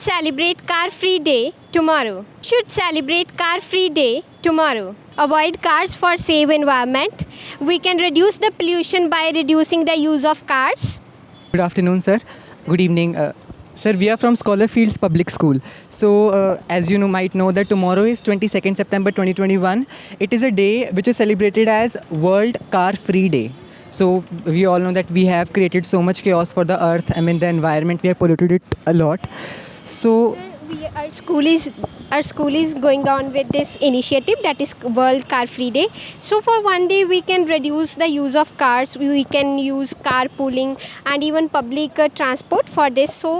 celebrate car-free day tomorrow. Should celebrate car-free day tomorrow. Avoid cars for save environment. We can reduce the pollution by reducing the use of cars. Good afternoon, sir. Good evening. Sir, we are from Scholar Fields Public School. So, as you might know that tomorrow is 22nd September 2021. It is a day which is celebrated as World Car Free Day. So, we all know that we have created so much chaos for the earth. I mean, the environment, we have polluted it a lot. So, Our school is going on with this initiative, that is World Car Free Day. So for one day we can reduce the use of cars, we can use carpooling and even public transport for this. So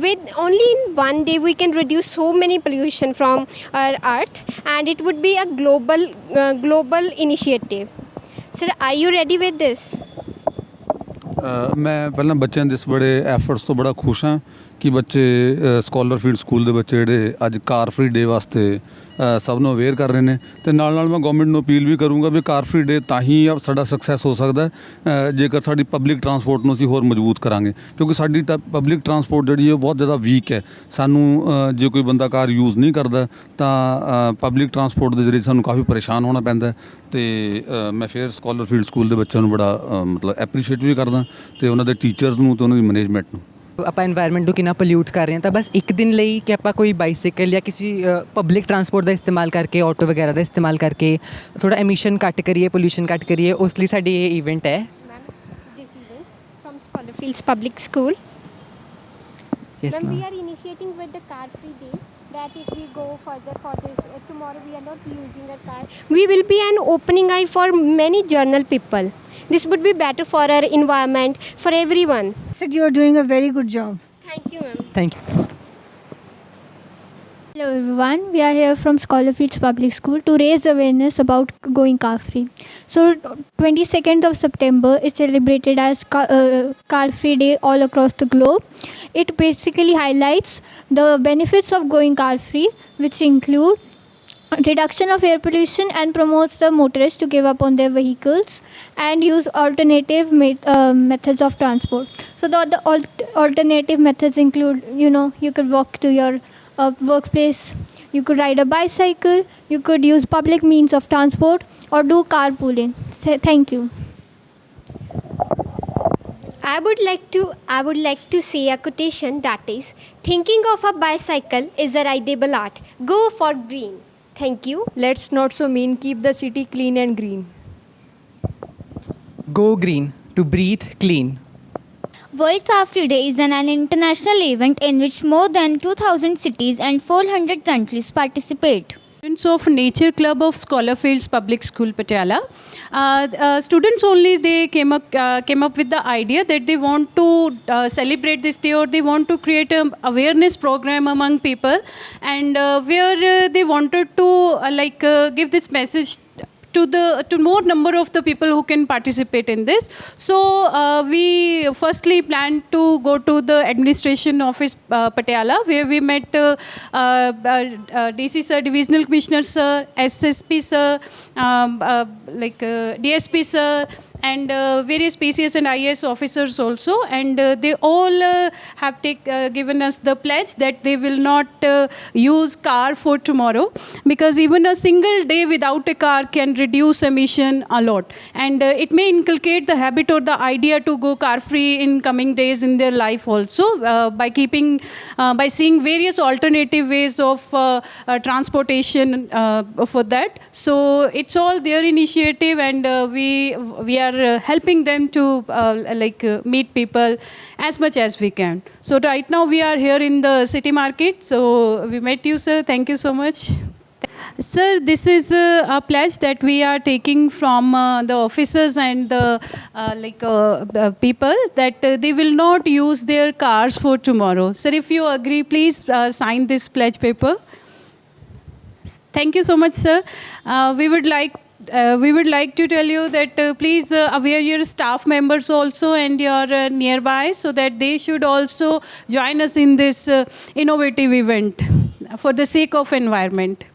with only in one day we can reduce so many pollution from our earth, and it would be a global initiative. Sir, are you ready with this? ਮੈਂ ਪਹਿਲਾਂ ਬੱਚਿਆਂ ਦੇ ਇਸ ਬੜੇ efforts ਤੋਂ ਬੜਾ ਖੁਸ਼ ਹਾਂ ਕਿ ਬੱਚੇ ਸਕਾਲਰ ਫੀਲਡ ਸਕੂਲ ਦੇ ਬੱਚੇ ਜਿਹੜੇ ਅੱਜ ਕਾਰ ਫਰੀ ਡੇ ਵਾਸਤੇ ਸਭ ਨੂੰ ਅਵੇਅਰ ਕਰ ਰਹੇ ਨੇ, ਅਤੇ ਨਾਲ ਨਾਲ ਮੈਂ ਗੌਰਮੈਂਟ ਨੂੰ ਅਪੀਲ ਵੀ ਕਰੂੰਗਾ ਵੀ ਕਾਰ ਫਰੀ ਡੇ ਤਾਂ ਹੀ ਸਾਡਾ ਸਕਸੈਸ ਹੋ ਸਕਦਾ ਜੇਕਰ ਸਾਡੀ ਪਬਲਿਕ ਟਰਾਂਸਪੋਰਟ ਨੂੰ ਅਸੀਂ ਹੋਰ ਮਜ਼ਬੂਤ ਕਰਾਂਗੇ, ਕਿਉਂਕਿ ਸਾਡੀ ਪਬਲਿਕ ਟਰਾਂਸਪੋਰਟ ਜਿਹੜੀ ਹੈ ਬਹੁਤ ਜ਼ਿਆਦਾ ਵੀਕ ਹੈ। ਸਾਨੂੰ ਜੇ ਕੋਈ ਬੰਦਾ ਕਾਰ ਯੂਜ਼ ਨਹੀਂ ਕਰਦਾ ਤਾਂ ਪਬਲਿਕ ਟਰਾਂਸਪੋਰਟ ਦੇ ਜ਼ਰੀਏ ਸਾਨੂੰ ਕਾਫੀ ਪਰੇਸ਼ਾਨ ਹੋਣਾ ਪੈਂਦਾ, ਅਤੇ ਮੈਂ ਫਿਰ ਸਕਾਲਰ ਫੀਲਡ ਸਕੂਲ ਦੇ ਬੱਚਿਆਂ ਨੂੰ ਬੜਾ ਮਤਲਬ ਐਪਰੀਸ਼ੀਏਟ ਵੀ ਕਰਦਾ, ਅਤੇ ਉਹਨਾਂ ਦੇ ਟੀਚਰਸ ਨੂੰ ਅਤੇ ਉਹਨਾਂ ਦੀ ਮੈਨੇਜਮੈਂਟ ਨੂੰ। ਆਪਾਂ এনवायरमेंट ਨੂੰ ਕਿੰਨਾ ਪੋਲਿਊਟ ਕਰ ਰਹੇ ਹਾਂ, ਤਾਂ ਬਸ ਇੱਕ ਦਿਨ ਲਈ ਕਿ ਆਪਾਂ ਕੋਈ ਬਾਈਸਾਈਕਲ ਜਾਂ ਕਿਸੇ ਪਬਲਿਕ ਟਰਾਂਸਪੋਰਟ ਦਾ ਇਸਤੇਮਾਲ ਕਰਕੇ, ਆਟੋ ਵਗੈਰਾ ਦਾ ਇਸਤੇਮਾਲ ਕਰਕੇ ਥੋੜਾ ਐਮਿਸ਼ਨ ਘੱਟ ਕਰੀਏ, ਪੋਲਿਊਸ਼ਨ ਘੱਟ ਕਰੀਏ, ਉਸ ਲਈ ਸਾਡੀ ਇਹ ਇਵੈਂਟ ਹੈ। This event from Scholar Fields Public School. Yes, When we ma'am. are initiating with the car free day, that if we go further for this, tomorrow we are not using a car, we will be an opening eye for many journal people. This would be better for our environment, for everyone. Said you are doing a very good job. Thank you, ma'am. Thank you. Hello everyone, we are here from Scholar Fields Public School to raise awareness about going car free. So 22nd of September is celebrated as car free day all across the globe. It basically highlights the benefits of going car free, which include reduction of air pollution and promotes the motorists to give up on their vehicles and use alternative methods of transport. So the alternative methods include, you could walk to your workplace, you could ride a bicycle, you could use public means of transport or do carpooling. Thank you. I would like to say a quotation, that is, thinking of a bicycle is a rideable art. Go for green. Thank you. Let's not so mean, keep the city clean and green. Go green to breathe clean. World Car Free Day is an international event in which more than 2,000 cities and 400 countries participate. Students of Nature Club of Scholar Fields Public School, Patiala. Students only, they came up with the idea that they want to celebrate this day, or they want to create an awareness program among people, and where they wanted to give this message to more number of the people who can participate in this. So we firstly planned to go to the administration office Patiala, where we met DC sir, divisional commissioner sir, SSP sir, DSP sir, and various PCS and IAS officers also, and they all have given us the pledge that they will not use car for tomorrow, because even a single day without a car can reduce emission a lot, and it may inculcate the habit or the idea to go car free in coming days in their life also, by seeing various alternative ways of transportation for that. So it's all their initiative, and we are helping them to meet people as much as we can. So right now we are here in the city market. So we met you, sir. Thank you so much. Sir, this is a pledge that we are taking from the officers and the people, that they will not use their cars for tomorrow. Sir, if you agree, please sign this pledge paper. Thank you so much, sir. We would like to tell you that please aware your staff members also and your nearby, so that they should also join us in this innovative event for the sake of environment.